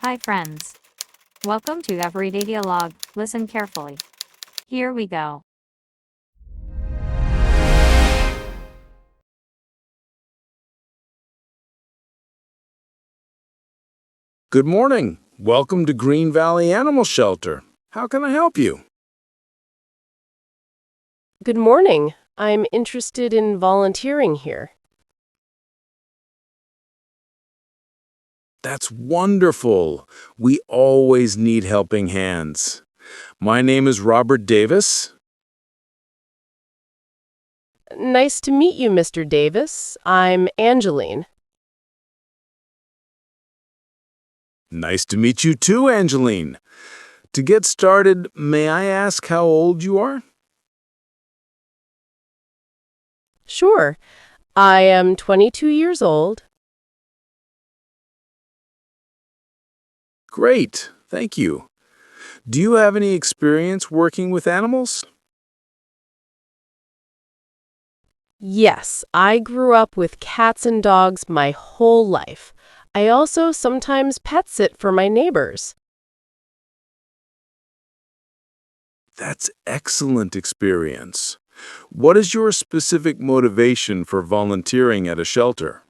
Hi, friends. Welcome to Everyday Dialogue. Listen carefully. Here we go. Good morning. Welcome to Green Valley Animal Shelter. How can I help you? Good morning. I'm interested in volunteering here. That's wonderful. We always need helping hands. My name is Robert Davis. Nice to meet you, Mr. Davis. I'm Angeline. Nice to meet you too, Angeline. To get started, may I ask how old you are? Sure. I am 22 years old. Great, thank you. Do you have any experience working with animals? Yes, I grew up with cats and dogs my whole life. I also sometimes pet sit for my neighbors. That's excellent experience. What is your specific motivation for volunteering at a shelter?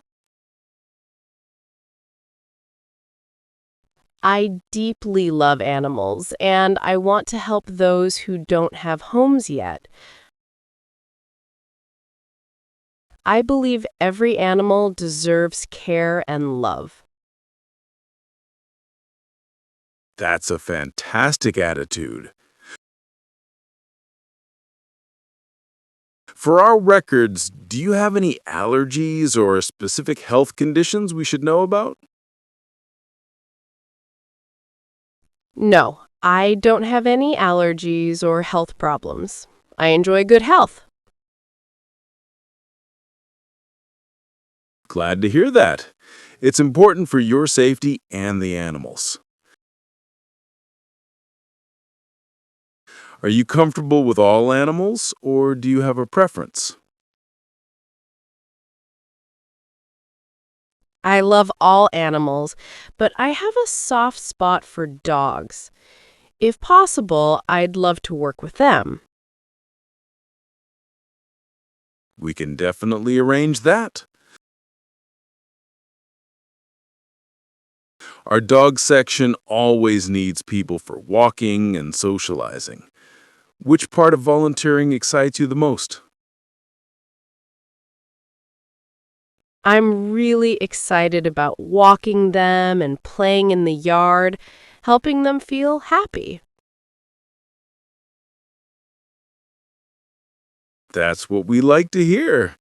I deeply love animals, and I want to help those who don't have homes yet. I believe every animal deserves care and love. That's a fantastic attitude. For our records, do you have any allergies or specific health conditions we should know about? No, I don't have any allergies or health problems. I enjoy good health. Glad to hear that. It's important for your safety and the animals. Are you comfortable with all animals, or do you have a preference? I love all animals, but I have a soft spot for dogs. If possible, I'd love to work with them. We can definitely arrange that. Our dog section always needs people for walking and socializing. Which part of volunteering excites you the most? I'm really excited about walking them and playing in the yard, helping them feel happy. That's what we like to hear.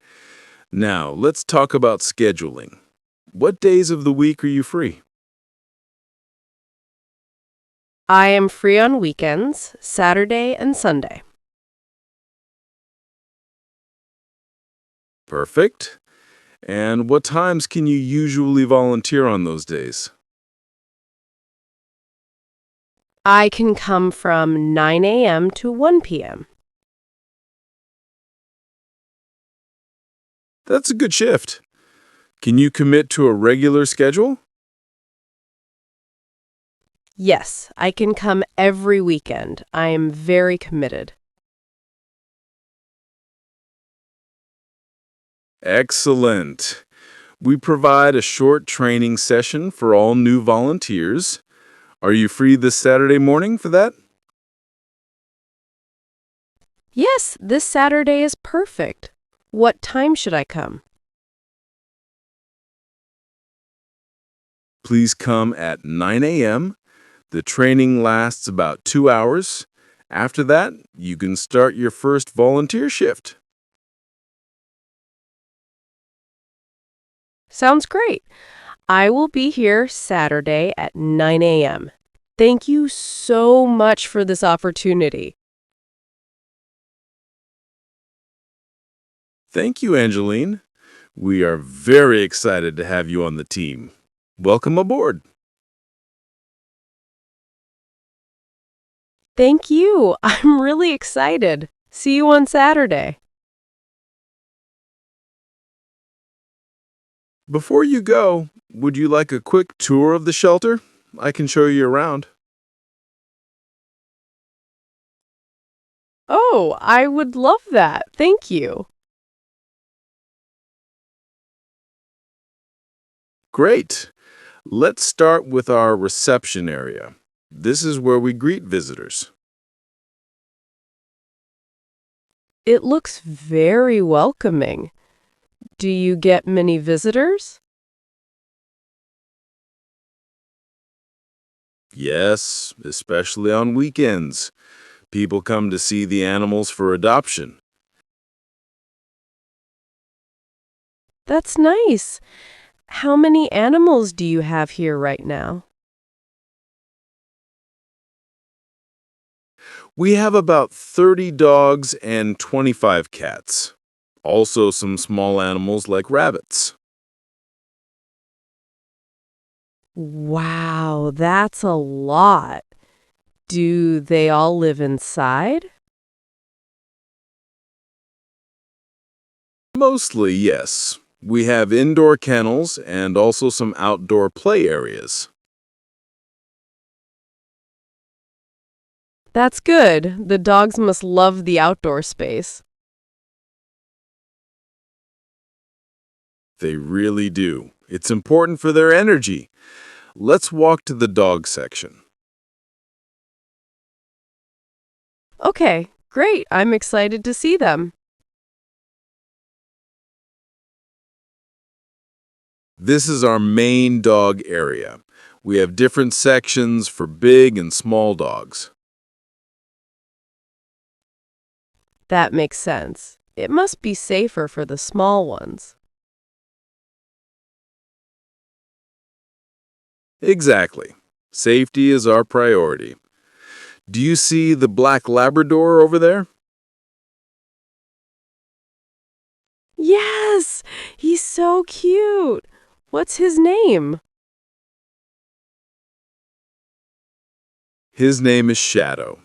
Now, let's talk about scheduling. What days of the week are you free? I am free on weekends, Saturday and Sunday. Perfect. And what times can you usually volunteer on those days? I can come from 9 a.m. to 1 p.m. That's a good shift. Can you commit to a regular schedule? Yes, I can come every weekend. I am very committed. Excellent. We provide a short training session for all new volunteers. Are you free this Saturday morning for that? Yes, this Saturday is perfect. What time should I come? Please come at 9 a.m. The training lasts about 2 hours. After that, you can start your first volunteer shift. Sounds great. I will be here Saturday at 9 a.m. Thank you so much for this opportunity. Thank you, Angeline. We are very excited to have you on the team. Welcome aboard. Thank you. I'm really excited. See you on Saturday. Before you go, would you like a quick tour of the shelter? I can show you around. Oh, I would love that. Thank you. Great. Let's start with our reception area. This is where we greet visitors. It looks very welcoming. Do you get many visitors? Yes, especially on weekends. People come to see the animals for adoption. That's nice. How many animals do you have here right now? We have about 30 dogs and 25 cats. Also some small animals like rabbits. Wow, that's a lot. Do they all live inside? Mostly, yes. We have indoor kennels and also some outdoor play areas. That's good. The dogs must love the outdoor space. They really do. It's important for their energy. Let's walk to the dog section. Okay, great. I'm excited to see them. This is our main dog area. We have different sections for big and small dogs. That makes sense. It must be safer for the small ones. Exactly. Safety is our priority. Do you see the black Labrador over there? Yes, he's so cute. What's his name? His name is Shadow.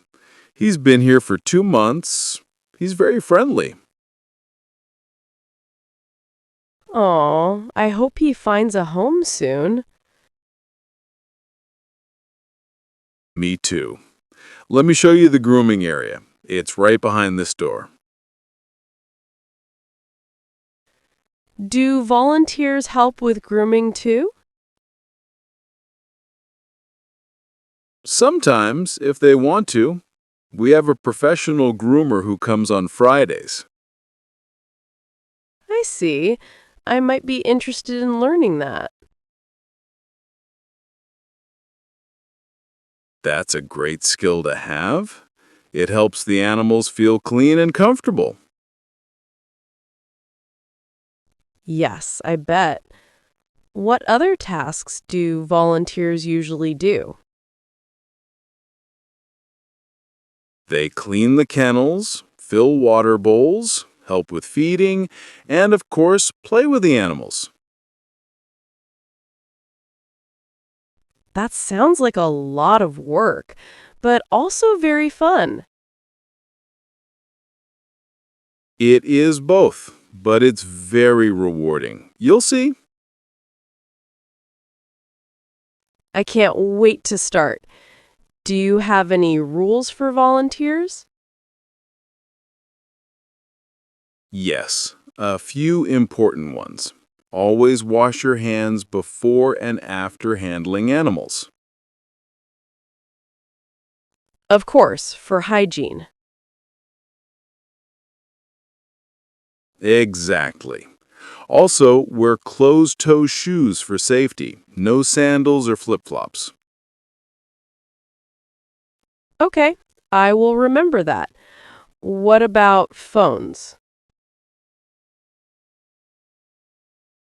He's been here for 2 months. He's very friendly. Aw, I hope he finds a home soon. Me too. Let me show you the grooming area. It's right behind this door. Do volunteers help with grooming too? Sometimes, if they want to. We have a professional groomer who comes on Fridays. I see. I might be interested in learning that. That's a great skill to have. It helps the animals feel clean and comfortable. Yes, I bet. What other tasks do volunteers usually do? They clean the kennels, fill water bowls, help with feeding, and of course, play with the animals. That sounds like a lot of work, but also very fun. It is both, but it's very rewarding. You'll see. I can't wait to start. Do you have any rules for volunteers? Yes, a few important ones. Always wash your hands before and after handling animals. Of course, for hygiene. Exactly. Also, wear closed-toe shoes for safety. No sandals or flip-flops. Okay, I will remember that. What about phones?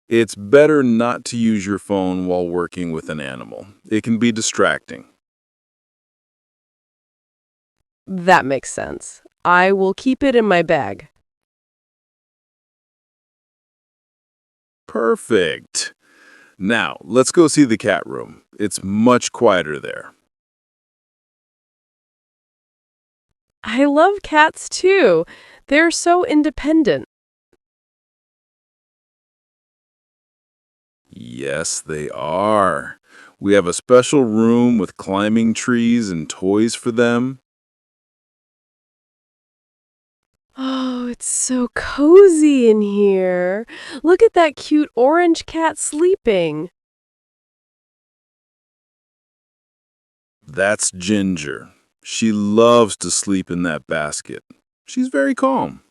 It's better not to use your phone while working with an animal. It can be distracting. That makes sense. I will keep it in my bag. Perfect. Now, let's go see the cat room. It's much quieter there. I love cats too. They're so independent. Yes, they are. We have a special room with climbing trees and toys for them. Oh, it's so cozy in here. Look at that cute orange cat sleeping. That's Ginger. She loves to sleep in that basket. She's very calm.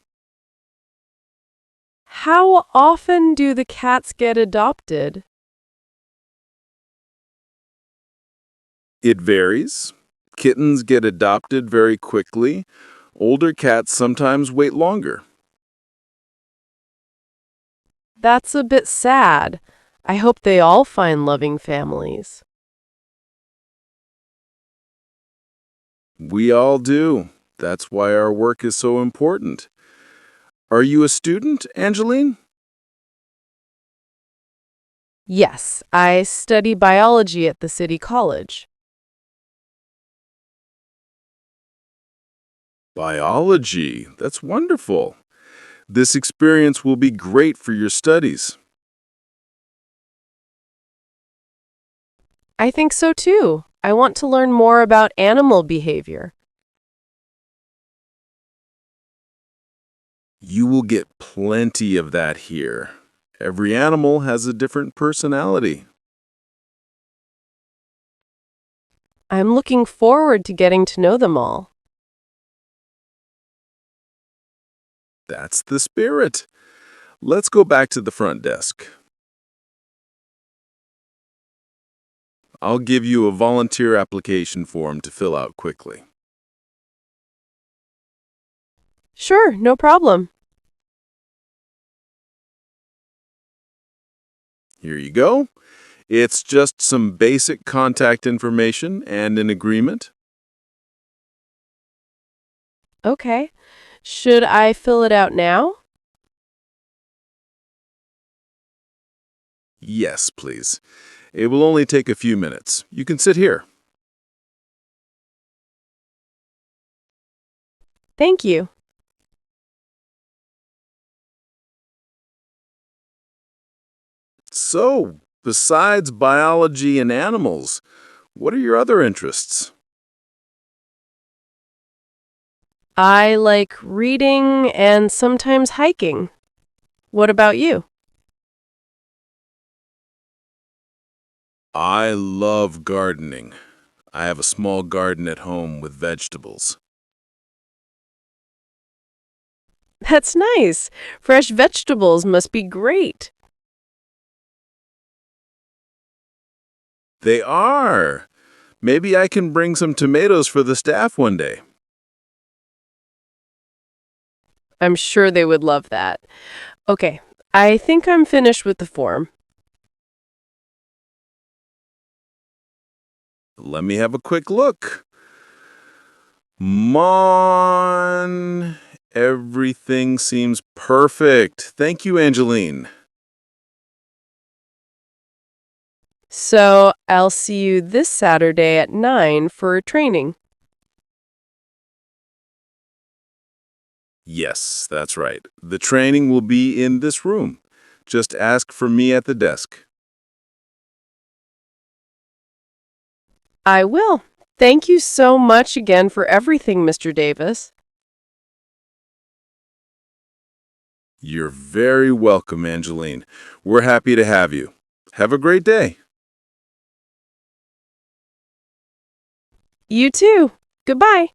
How often do the cats get adopted? It varies. Kittens get adopted very quickly. Older cats sometimes wait longer. That's a bit sad. I hope they all find loving families. We all do. That's why our work is so important. Are you a student, Angeline? Yes, I study biology at the city college. Biology. That's wonderful. This experience will be great for your studies. I think so too. I want to learn more about animal behavior. You will get plenty of that here. Every animal has a different personality. I'm looking forward to getting to know them all. That's the spirit. Let's go back to the front desk. I'll give you a volunteer application form to fill out quickly. Sure, no problem. Here you go. It's just some basic contact information and an agreement. Okay. Should I fill it out now? Yes, please. It will only take a few minutes. You can sit here. Thank you. So, besides biology and animals, what are your other interests? I like reading and sometimes hiking. What about you? I love gardening. I have a small garden at home with vegetables. That's nice. Fresh vegetables must be great. They are. Maybe I can bring some tomatoes for the staff one day. I'm sure they would love that. Okay, I think I'm finished with the form. Let me have a quick look. Mon, everything seems perfect. Thank you, Angeline. So I'll see you this Saturday at 9 for training. Yes, that's right. The training will be in this room. Just ask for me at the desk. I will. Thank you so much again for everything, Mr. Davis. You're very welcome, Angeline. We're happy to have you. Have a great day. You too. Goodbye.